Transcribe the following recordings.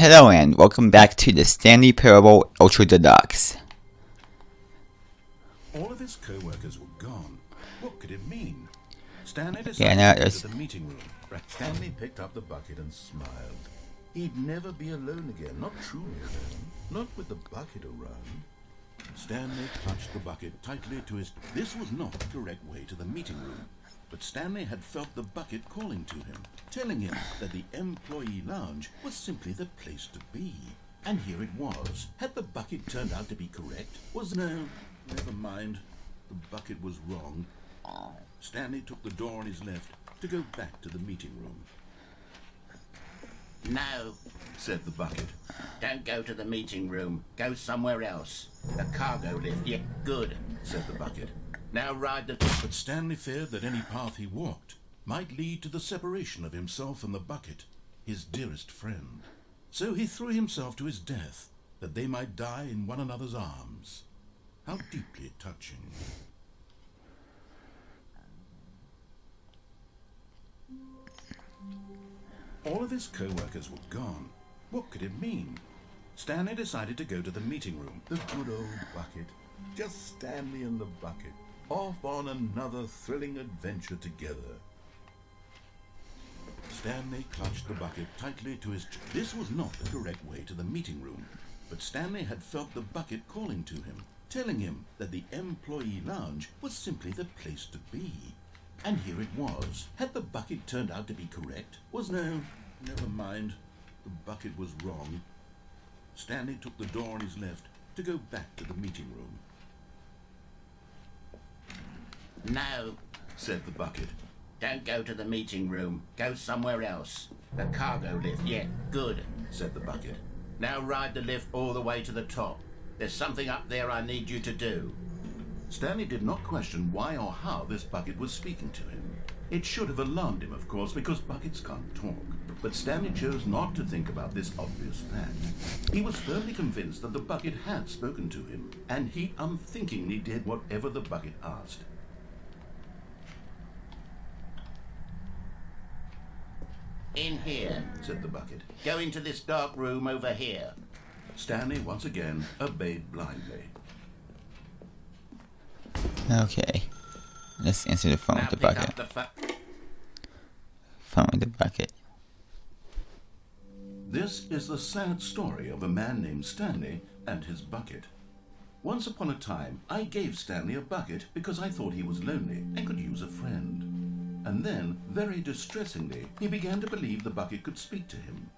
Hello and welcome back to the Stanley Parable Ultra Deluxe. All of his co-workers were gone. What could it mean? Stanley decided Yeah, to go to the meeting room. Stanley picked up the bucket and smiled. He'd never be alone again, not truly alone, not with the bucket around. Stanley clutched the bucket tightly to his... This was not the correct way to the meeting room, but Stanley had felt the bucket calling to him, telling him that the employee lounge was simply the place to be. And here it was. Had the bucket turned out to be correct? Never mind. The bucket was wrong. Stanley took the door on his left to go back to the meeting room. No, Said the bucket. don't go to the meeting room. Go somewhere else. A cargo lift. Yeah, good, Said the bucket. Now ride the... But Stanley feared that any path he walked might lead to the separation of himself and the bucket, his dearest friend. So he threw himself to his death, that they might die in one another's arms. How deeply touching. All of his co-workers were gone. What could it mean? Stanley decided to go to the meeting room. The good old bucket. Just Stanley and the bucket. Off on another thrilling adventure together. Stanley clutched the bucket tightly to his... This was not the correct way to the meeting room, but Stanley had felt the bucket calling to him, telling him that the employee lounge was simply the place to be. And here it was. Had the bucket turned out to be correct? Never mind. The bucket was wrong. Stanley took the door on his left to go back to the meeting room. No, Said the bucket. don't go to the meeting room. Go somewhere else. A cargo lift. Yeah, good, Said the bucket. now ride the lift all the way to the top. There's something up there I need you to do. Stanley did not question why or how this bucket was speaking to him. It should have alarmed him, of course, because buckets can't talk. But Stanley chose not to think about this obvious fact. He was firmly convinced that the bucket had spoken to him, and he unthinkingly did whatever the bucket asked. In here. Said the bucket. Go into this dark room over here. Stanley once again obeyed blindly. Okay, let's answer the phone Now with the pick bucket. up the Phone with the bucket. This is the sad story of a man named Stanley and his bucket. Once upon a time, I gave Stanley a bucket because I thought he was lonely and could use a friend. And then, very distressingly, he began to believe the bucket could speak to him.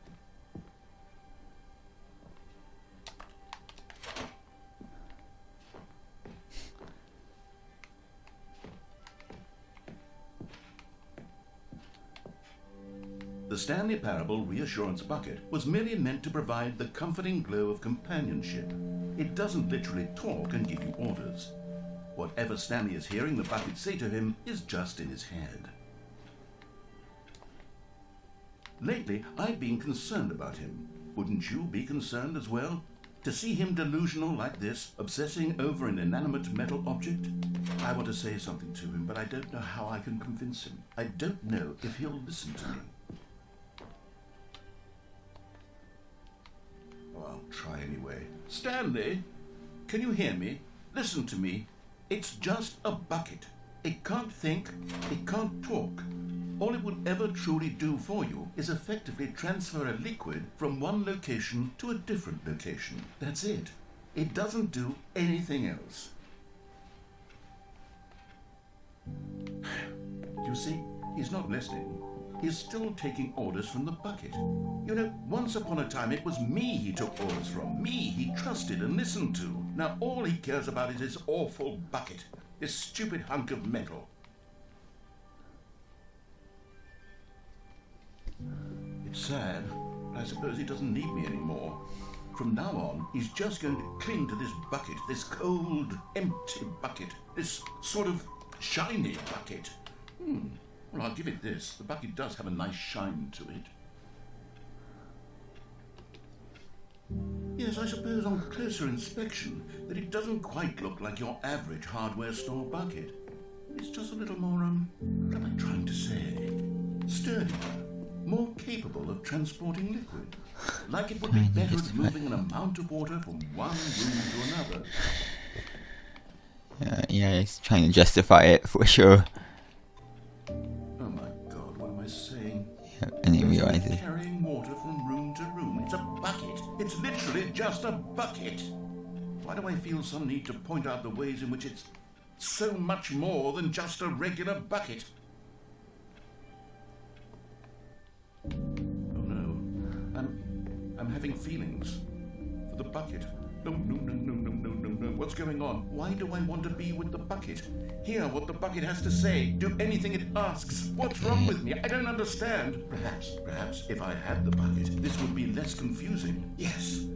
The Stanley Parable Reassurance Bucket was merely meant to provide the comforting glow of companionship. It doesn't literally talk and give you orders. Whatever Stanley is hearing the bucket say to him is just in his head. Lately, I've been concerned about him. Wouldn't you be concerned as well? To see him delusional like this, obsessing over an inanimate metal object? I want to say something to him, but I don't know how I can convince him. I don't know if he'll listen to me. Oh, I'll try anyway. Stanley, can you hear me? Listen to me. It's just a bucket. It can't think, it can't talk. All it will ever truly do for you is effectively transfer a liquid from one location to a different location. That's it. It doesn't do anything else. You see, he's not listening. He's still taking orders from the bucket. You know, once upon a time it was me he took orders from. Me he trusted and listened to. Now all he cares about is his awful bucket. This stupid hunk of metal. It's sad, but I suppose he doesn't need me anymore. From now on, he's just going to cling to this bucket, this cold, empty bucket, this sort of shiny bucket. Well, I'll give it this. The bucket does have a nice shine to it. Yes, I suppose on closer inspection that it doesn't quite look like your average hardware store bucket. It's just a little more, what am I trying to say? Sturdier, more capable of transporting liquid. Like it would be better at moving an amount of water from one room to another. Yeah, he's trying to justify it for sure. Oh my God, what am I saying? Yeah, and he realizes. Carrying water from room to room. It's a bucket. It's literally just a bucket. Why do I feel some need to point out the ways in which it's so much more than just a regular bucket? Oh no, I'm having feelings for the bucket. No. What's going on? Why do I want to be with the bucket? Hear what the bucket has to say. Do anything it asks. What's wrong with me? I don't understand. Perhaps if I had the bucket, this would be less confusing. Yes,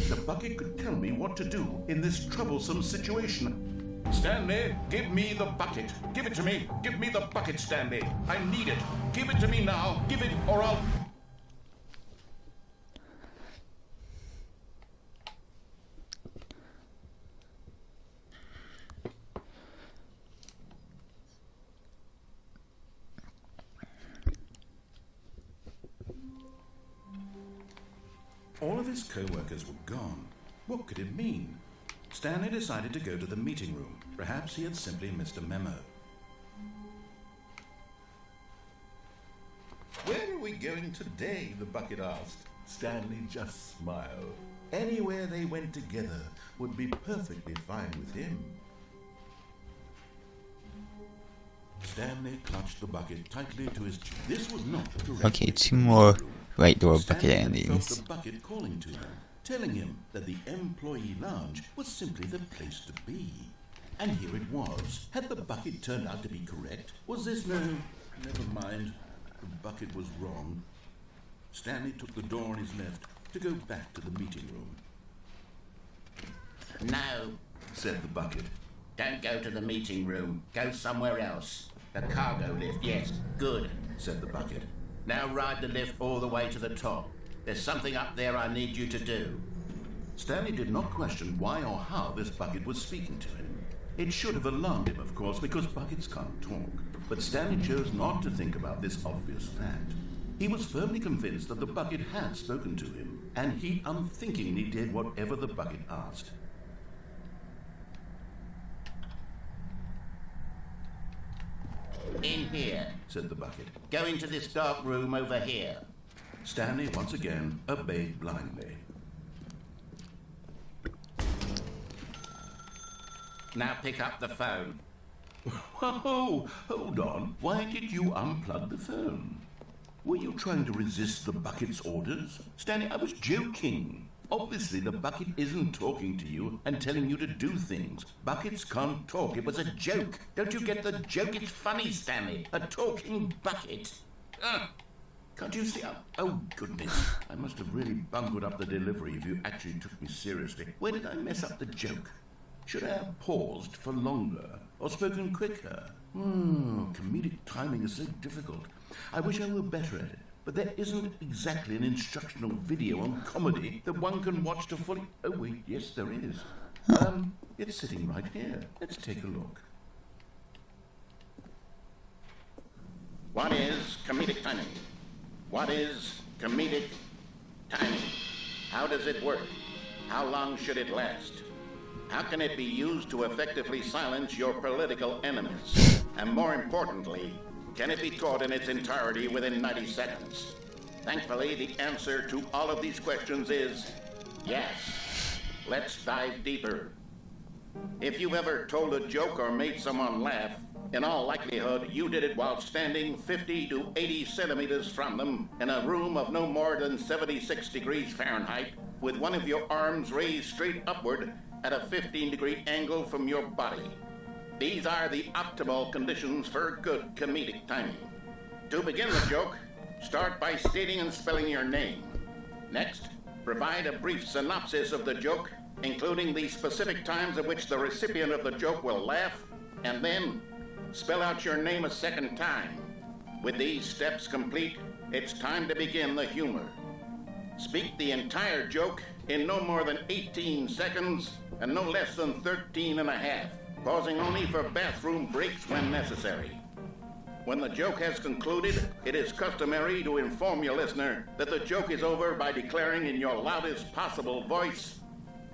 the bucket could tell me what to do in this troublesome situation. Stanley, give me the bucket. Give it to me. Give me the bucket, Stanley. I need it. Give it to me now. Give it or I'll... All of his co-workers were gone. What could it mean? Stanley decided to go to the meeting room. Perhaps he had simply missed a memo. Where are we going today? The bucket asked. Stanley just smiled. Anywhere they went together would be perfectly fine with him. Stanley clutched the bucket tightly to his chin. This was not the correct. Okay, 2 more right door bucket Stanley endings. felt the bucket calling to him, telling him that the employee lounge was simply the place to be. And here it was. Had the bucket turned out to be correct? Was this no? Never mind. The bucket was wrong. Stanley took the door on his left to go back to the meeting room. No, Said the bucket. don't go to the meeting room. Go somewhere else. The cargo lift, yes, good, Said the bucket. Now ride the lift all the way to the top. There's something up there I need you to do. Stanley did not question why or how this bucket was speaking to him. It should have alarmed him, of course, because buckets can't talk. But Stanley chose not to think about this obvious fact. He was firmly convinced that the bucket had spoken to him, and he unthinkingly did whatever the bucket asked. In here. Said the bucket. Go into this dark room over here. Stanley once again obeyed blindly. Now pick up the phone. Whoa, hold on. Why did you unplug the phone? Were you trying to resist the bucket's orders? Stanley, I was joking. Obviously, the bucket isn't talking to you and telling you to do things. Buckets can't talk. It was a joke. Don't you get the joke? It's funny, Stanley. A talking bucket. Can't you see? Oh, goodness. I must have really bungled up the delivery if you actually took me seriously. Where did I mess up the joke? Should I have paused for longer or spoken quicker? Comedic timing is so difficult. I wish I were better at it. But there isn't exactly an instructional video on comedy that one can watch to fully... Oh, wait, yes, there is. It's sitting right here. Let's take a look. What is comedic timing? What is comedic timing? How does it work? How long should it last? How can it be used to effectively silence your political enemies? And more importantly, can it be taught in its entirety within 90 seconds? Thankfully, the answer to all of these questions is yes. Let's dive deeper. If you've ever told a joke or made someone laugh, in all likelihood, you did it while standing 50 to 80 centimeters from them in a room of no more than 76 degrees Fahrenheit, with one of your arms raised straight upward at a 15-degree angle from your body. These are the optimal conditions for good comedic timing. To begin the joke, start by stating and spelling your name. Next, provide a brief synopsis of the joke, including the specific times at which the recipient of the joke will laugh, and then spell out your name a second time. With these steps complete, it's time to begin the humor. Speak the entire joke in no more than 18 seconds and no less than 13 and a half, pausing only for bathroom breaks when necessary. When the joke has concluded, it is customary to inform your listener that the joke is over by declaring in your loudest possible voice,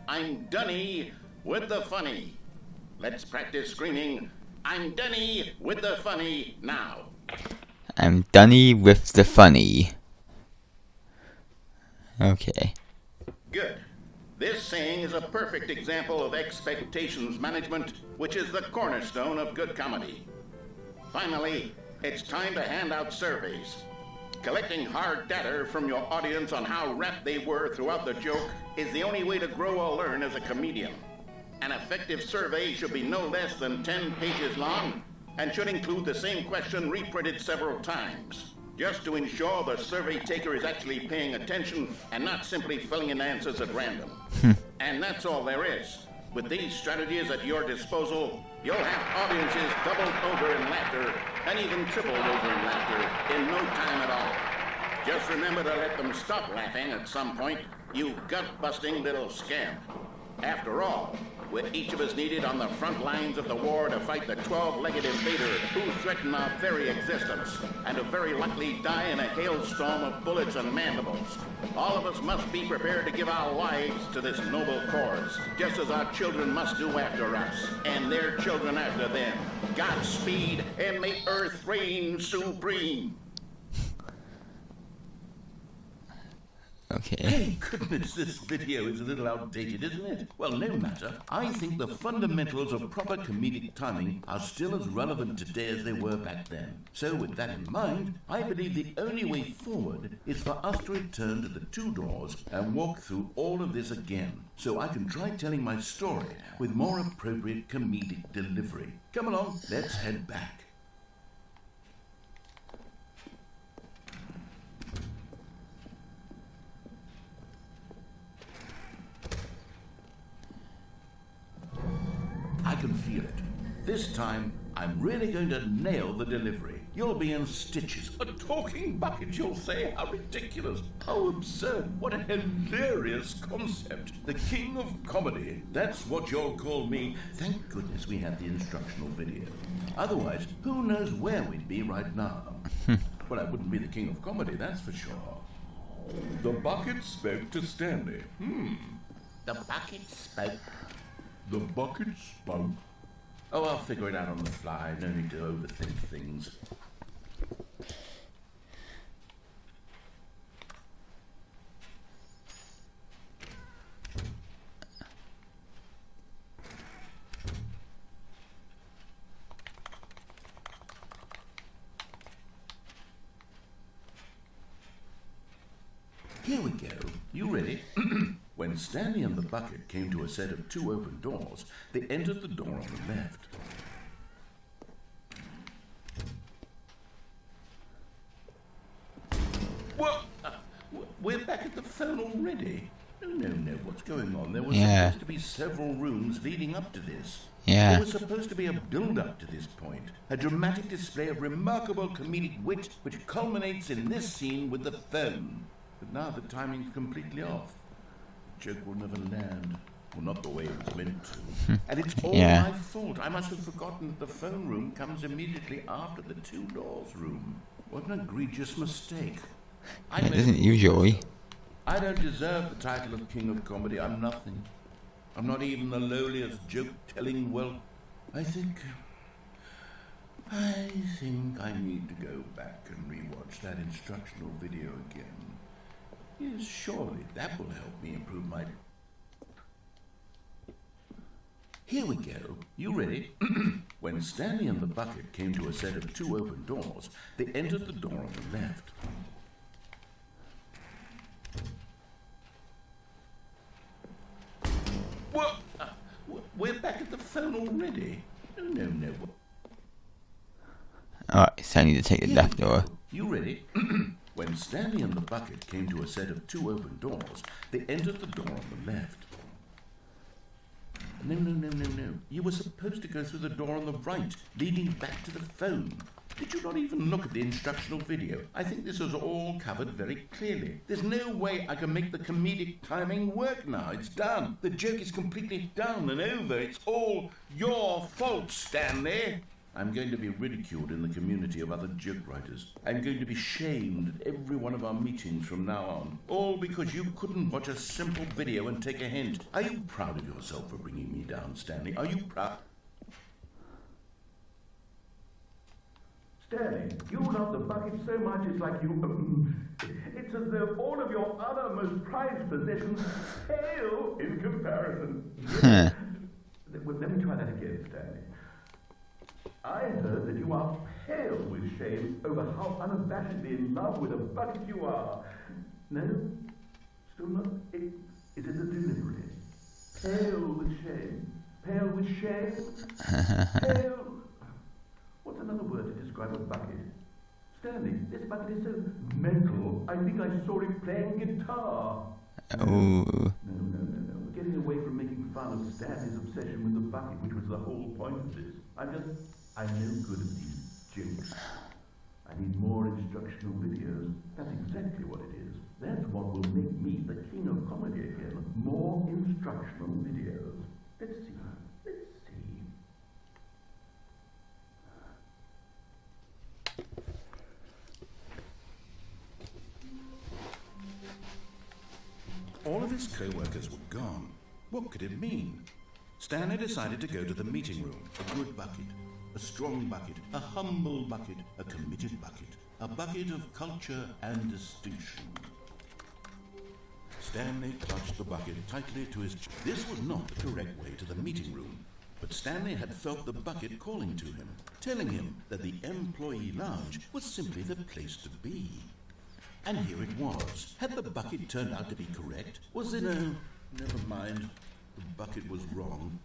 "I'm Dunny with the funny." Let's practice screaming, "I'm Dunny with the funny" now. I'm Dunny with the funny. Okay. Good. This saying is a perfect example of expectations management, which is the cornerstone of good comedy. Finally, it's time to hand out surveys. Collecting hard data from your audience on how rapt they were throughout the joke is the only way to grow or learn as a comedian. An effective survey should be no less than 10 pages long and should include the same question reprinted several times, just to ensure the survey taker is actually paying attention and not simply filling in answers at random. And that's all there is. With these strategies at your disposal, you'll have audiences doubled over in laughter and even tripled over in laughter in no time at all. Just remember to let them stop laughing at some point, you gut-busting little scamp. After all, we're each of us needed on the front lines of the war to fight the 12-legged invader who threaten our very existence and who very likely die in a hailstorm of bullets and mandibles. All of us must be prepared to give our lives to this noble cause, just as our children must do after us, and their children after them. Godspeed, and may Earth reign supreme. Okay. Thank goodness this video is a little outdated, isn't it? Well, no matter. I think the fundamentals of proper comedic timing are still as relevant today as they were back then. So with that in mind, I believe the only way forward is for us to return to the two doors and walk through all of this again, so I can try telling my story with more appropriate comedic delivery. Come along, let's head back. I can feel it. This time, I'm really going to nail the delivery. You'll be in stitches. A talking bucket, you'll say? How ridiculous. How absurd. What a hilarious concept. The king of comedy. That's what you'll call me. Thank goodness we have the instructional video. Otherwise, who knows where we'd be right now. Well, I wouldn't be the king of comedy, that's for sure. The bucket spoke to Stanley. The bucket spoke. The bucket spoke. Oh, I'll figure it out on the fly. No need to overthink things. Here we go. You ready? When Stanley and the bucket came to a set of two open doors, they entered the door on the left. What? We're back at the phone already? No, what's going on? There was supposed to be several rooms leading up to this. There was supposed to be a build-up to this point, a dramatic display of remarkable comedic wit which culminates in this scene with the phone. But now the timing's completely off. The joke will never land. Well, not the way it was meant to. And it's all my fault. I must have forgotten that the phone room comes immediately after the two doors room. What an egregious mistake. It isn't usually. I don't deserve the title of King of Comedy. I'm nothing. I'm not even the lowliest joke-telling whelp. I think I need to go back and rewatch that instructional video again. Yes, surely that will help me improve my... Here we go. You ready? When Stanley and the bucket came to a set of two open doors, they entered the door on the left. What? We're back at the phone already? No. Alright, so I need to take the left door. You ready? When Stanley and the bucket came to a set of two open doors, they entered the door on the left. No. You were supposed to go through the door on the right, leading back to the phone. Did you not even look at the instructional video? I think this was all covered very clearly. There's no way I can make the comedic timing work now. It's done. The joke is completely done and over. It's all your fault, Stanley. I'm going to be ridiculed in the community of other joke writers. I'm going to be shamed at every one of our meetings from now on. All because you couldn't watch a simple video and take a hint. Are you proud of yourself for bringing me down, Stanley? Are you proud? Stanley, you love the bucket so much it's like you... it's as though all of your other most prized possessions pale in comparison. Well, let me try that again, Stanley. I heard that you are pale with shame over how unabashedly in love with a bucket you are. No? Still not? Is it a delivery? Pale with shame. Pale with shame? Pale... What's another word to describe a bucket? Stanley, this bucket is so mental, I think I saw it playing guitar. Oh. No. We're getting away from making fun of Stanley's obsession with the bucket, which was the whole point of this. I'm no good at these jokes. I need more instructional videos. That's exactly what it is. That's what will make me the king of comedy again. More instructional videos. Let's see. All of his co-workers were gone. What could it mean? Stanley decided to go to the meeting room. A good bucket, a strong bucket, a humble bucket, a committed bucket, a bucket of culture and distinction. Stanley clutched the bucket tightly to his... This was not the correct way to the meeting room, but Stanley had felt the bucket calling to him, telling him that the employee lounge was simply the place to be. And here it was. Had the bucket turned out to be correct? Was there no... Never mind. The bucket was wrong.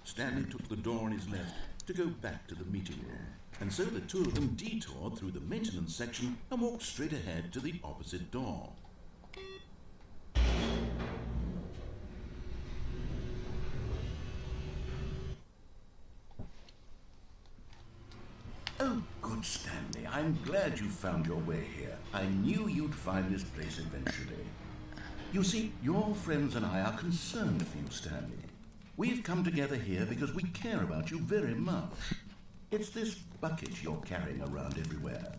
Stanley took the door on his left to go back to the meeting room. And so the two of them detoured through the maintenance section and walked straight ahead to the opposite door. Oh, good, Stanley. I'm glad you found your way here. I knew you'd find this place eventually. You see, your friends and I are concerned for you, Stanley. We've come together here because we care about you very much. It's this bucket you're carrying around everywhere.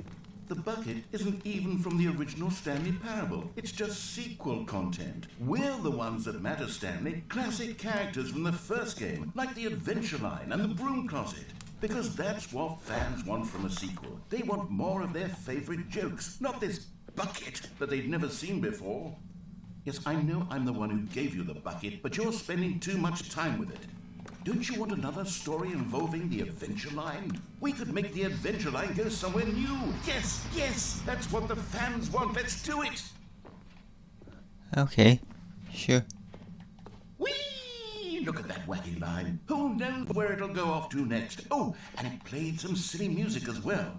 The bucket isn't even from the original Stanley Parable. It's just sequel content. We're the ones that matter, Stanley. Classic characters from the first game, like the Adventure Line and the Broom Closet. Because that's what fans want from a sequel. They want more of their favorite jokes, not this bucket that they've never seen before. Yes, I know I'm the one who gave you the bucket, but you're spending too much time with it. Don't you want another story involving the Adventure Line? We could make the Adventure Line go somewhere new. Yes, that's what the fans want. Let's do it. Okay, sure. Whee! Look at that wacky line. Who knows where it'll go off to next? Oh, and it played some silly music as well.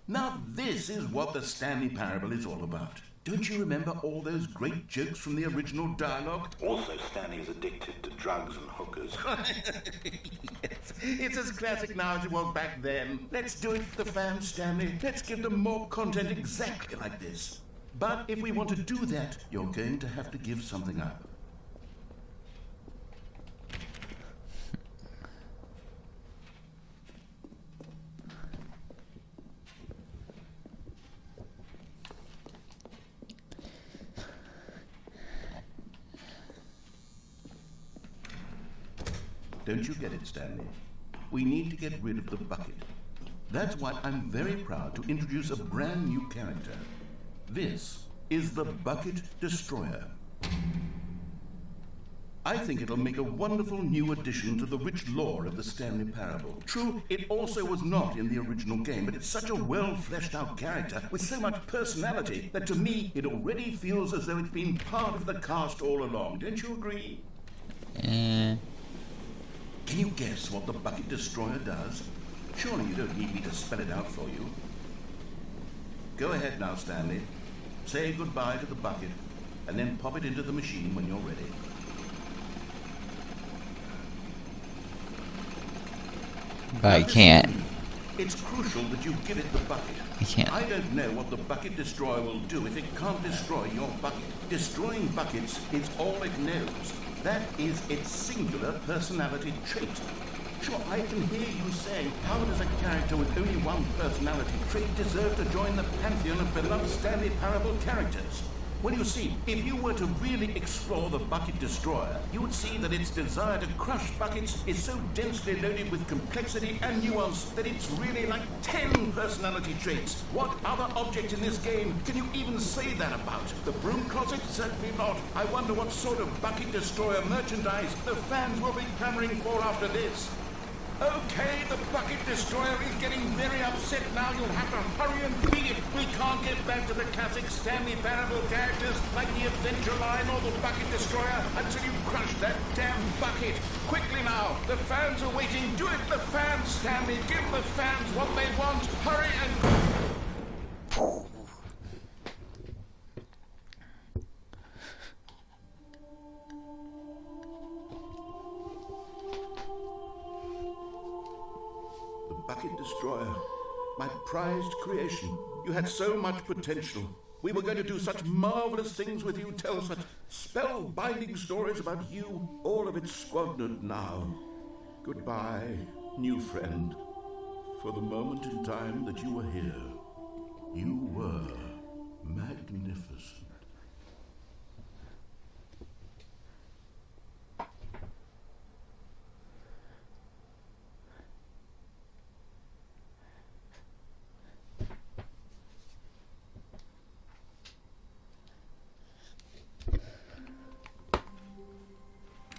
Now this is what the Stanley Parable is all about. Don't you remember all those great jokes from the original dialogue? Also, Stanley is addicted to drugs and hookers. Yes, it's as classic now as it was back then. Let's do it for the fans, Stanley. Let's give them more content exactly like this. But if we want to do that, you're going to have to give something up. Don't you get it, Stanley? We need to get rid of the bucket. That's why I'm very proud to introduce a brand new character. This is the Bucket Destroyer. I think it'll make a wonderful new addition to the rich lore of the Stanley Parable. True, it also was not in the original game, but it's such a well-fleshed-out character with so much personality that to me it already feels as though it's been part of the cast all along. Don't you agree? Can you guess what the Bucket Destroyer does? Surely you don't need me to spell it out for you. Go ahead now, Stanley. Say goodbye to the bucket, and then pop it into the machine when you're ready. But I can't. It's crucial that you give it the bucket. I can't. I don't know what the bucket destroyer will do if it can't destroy your bucket. Destroying buckets is all it knows. That is its singular personality trait. Sure, I can hear you saying, how does a character with only one personality trait deserve to join the pantheon of beloved Stanley Parable characters? Well, you see, if you were to really explore the Bucket Destroyer, you would see that its desire to crush buckets is so densely loaded with complexity and nuance that it's really like 10 personality traits. What other object in this game can you even say that about? The broom closet? Certainly not. I wonder what sort of Bucket Destroyer merchandise the fans will be clamoring for after this. Okay, the Bucket Destroyer is getting very upset now. You'll have to hurry and feed it. We can't get back to the classic Stanley Parable characters like the Adventure Line or the Bucket Destroyer until you crush that damn bucket. Quickly now, the fans are waiting. Do it, the fans, Stanley. Give the fans what they want. Hurry and... Bucket Destroyer, my prized creation. You had so much potential. We were going to do such marvelous things with you, tell such spellbinding stories about you. All of it squandered now. Goodbye, new friend. For the moment in time that you were here, you were magnificent.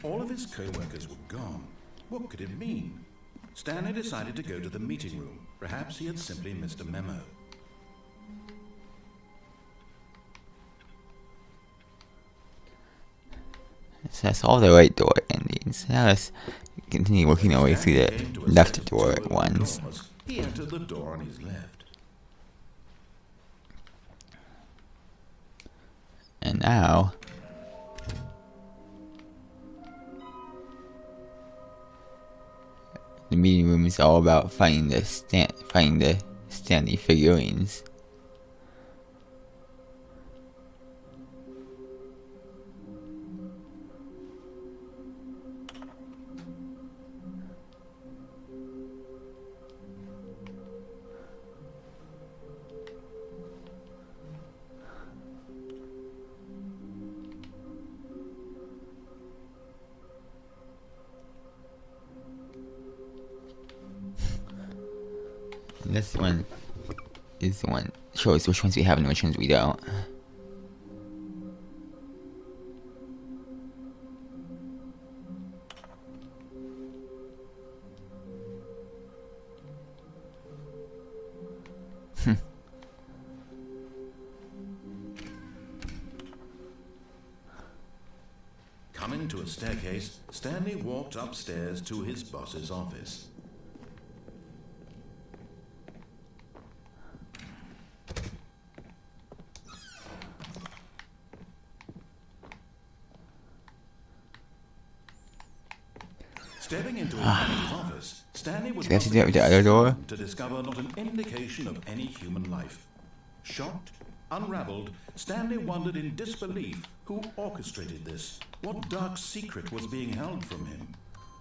All of his co-workers were gone. What could it mean? Stanley decided to go to the meeting room. Perhaps he had simply missed a memo. So that's all the right door endings. Now let's continue working our way through the left door ones. He entered the door on his left. And now... the meeting room is all about finding the Stanley figurines. This one is the one shows which ones we have and which ones we don't. Coming to a staircase, Stanley walked upstairs to his boss's office. Stepping into his manager's office, Stanley was Do we have to do it with the other door? to discover not an indication of any human life. Shocked, unraveled, Stanley wondered in disbelief who orchestrated this. What dark secret was being held from him?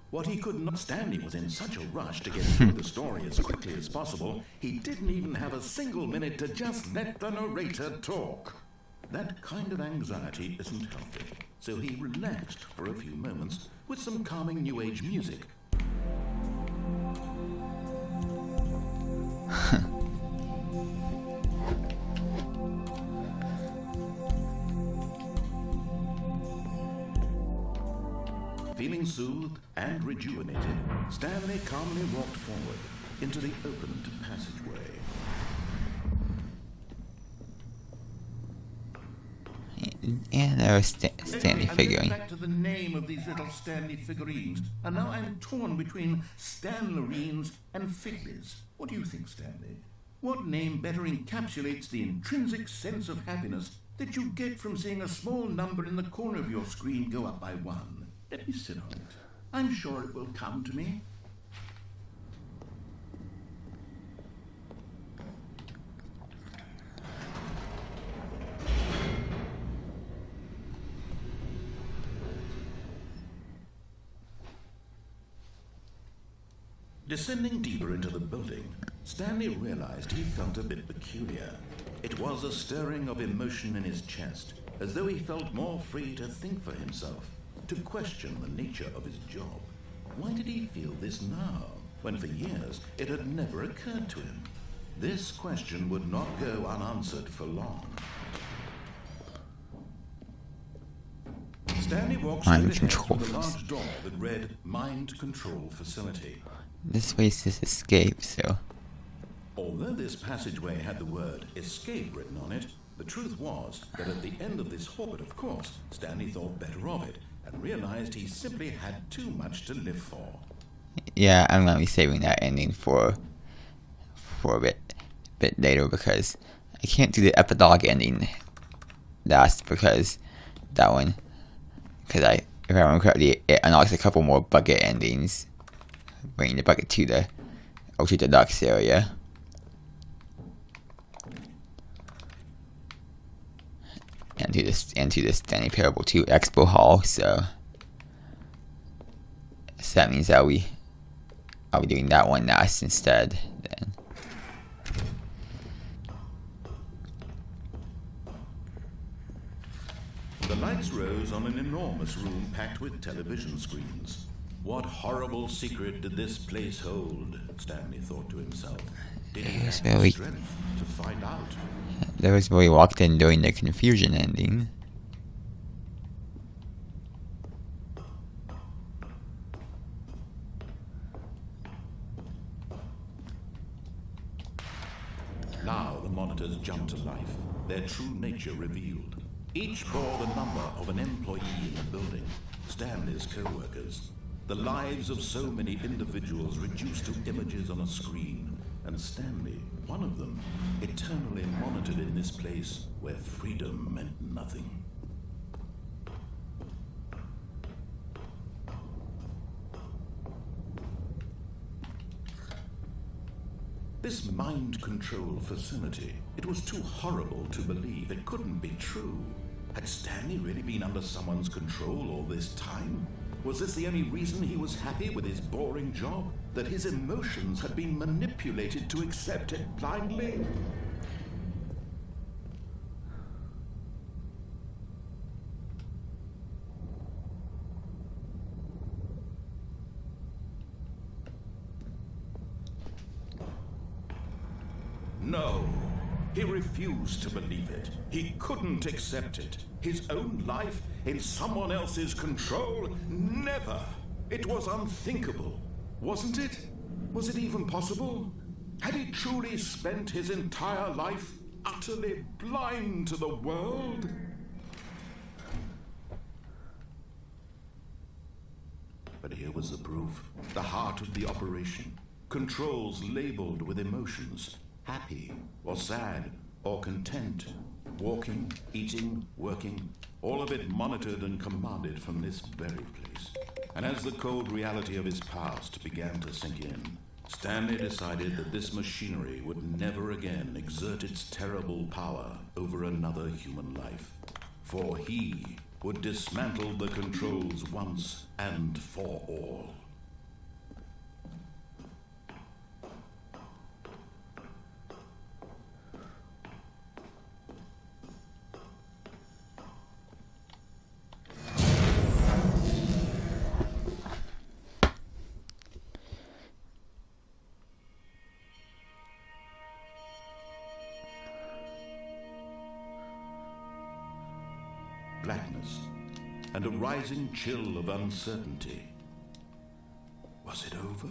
What he could not... Stanley was in such a rush to get through the story as quickly as possible, he didn't even have a single minute to just let the narrator talk. That kind of anxiety isn't healthy, so he relaxed for a few moments with some calming New Age music. Feeling soothed and rejuvenated, Stanley calmly walked forward into the opened passageway. And there was Stanley figurine. Back to the name of these little Stanley figurines, and now I'm torn between Stanlerines and Figlies. What do you think, Stanley? What name better encapsulates the intrinsic sense of happiness that you get from seeing a small number in the corner of your screen go up by 1? Let me sit on it. I'm sure it will come to me. Descending deeper into the building, Stanley realized he felt a bit peculiar. It was a stirring of emotion in his chest, as though he felt more free to think for himself, to question the nature of his job. Why did he feel this now, when for years it had never occurred to him? This question would not go unanswered for long. Stanley walked straight ahead through the large door that read Mind Control Facility. This way says escape, so... Although this passageway had the word escape written on it, the truth was that at the end of this hall, of course, Stanley thought better of it and realized he simply had too much to live for. Yeah, I'm gonna be saving that ending for a bit later, because I can't do the epilogue ending last, because that one, because if I remember correctly, it unlocks a couple more bucket endings, bringing the bucket to the Ultra Deluxe area. And to this Stanley Parable 2 Expo Hall, so that means that I'll be doing that one last instead then. The lights rose on an enormous room packed with television screens. What horrible secret did this place hold? Stanley thought to himself. Did he have the strength to find out? There was where he walked in during the confusion ending. Now the monitors jumped to life, their true nature revealed. Each bore the number of an employee in the building, Stanley's co-workers. The lives of so many individuals reduced to images on a screen, and Stanley, one of them, eternally monitored in this place where freedom meant nothing. This mind control facility, it was too horrible to believe. It couldn't be true. Had Stanley really been under someone's control all this time? Was this the only reason he was happy with his boring job? That his emotions had been manipulated to accept it blindly? No, he refused to believe it. He couldn't accept it. His own life in someone else's control? Never! It was unthinkable, wasn't it? Was it even possible? Had he truly spent his entire life utterly blind to the world? But here was the proof. The heart of the operation. Controls labeled with emotions. Happy, or sad, or content. Walking, eating, working. All of it monitored and commanded from this very place. And as the cold reality of his past began to sink in, Stanley decided that this machinery would never again exert its terrible power over another human life. For he would dismantle the controls once and for all. Blackness, and a rising chill of uncertainty. Was it over?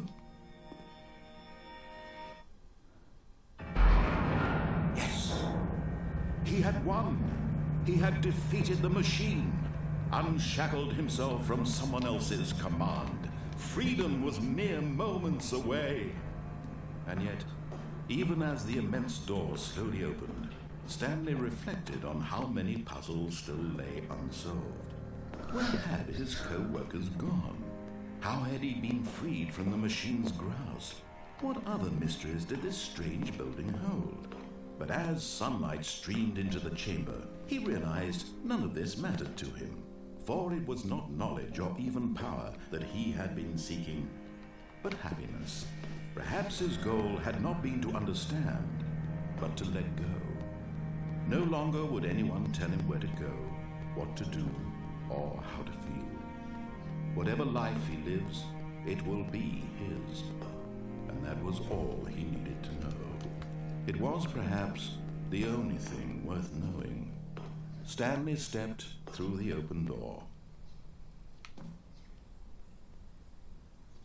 Yes! He had won! He had defeated the machine, unshackled himself from someone else's command. Freedom was mere moments away. And yet, even as the immense door slowly opened, Stanley reflected on how many puzzles still lay unsolved. Where had his co-workers gone? How had he been freed from the machine's grasp? What other mysteries did this strange building hold? But as sunlight streamed into the chamber, he realized none of this mattered to him, for it was not knowledge or even power that he had been seeking. but happiness. Perhaps his goal had not been to understand, but to let go. No longer would anyone tell him where to go, what to do, or how to feel. Whatever life he lives, it will be his. And that was all he needed to know. It was perhaps the only thing worth knowing. Stanley stepped through the open door.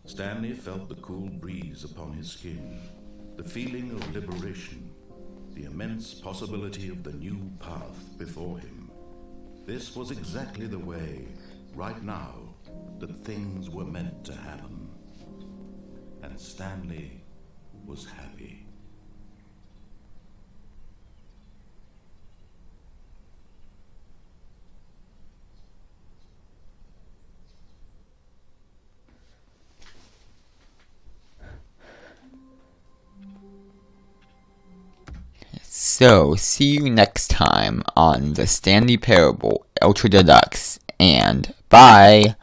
Stanley felt the cool breeze upon his skin, the feeling of liberation, the immense possibility of the new path before him. This was exactly the way, right now, that things were meant to happen. And Stanley was happy. So, see you next time on the Stanley Parable Ultra Deluxe, and bye!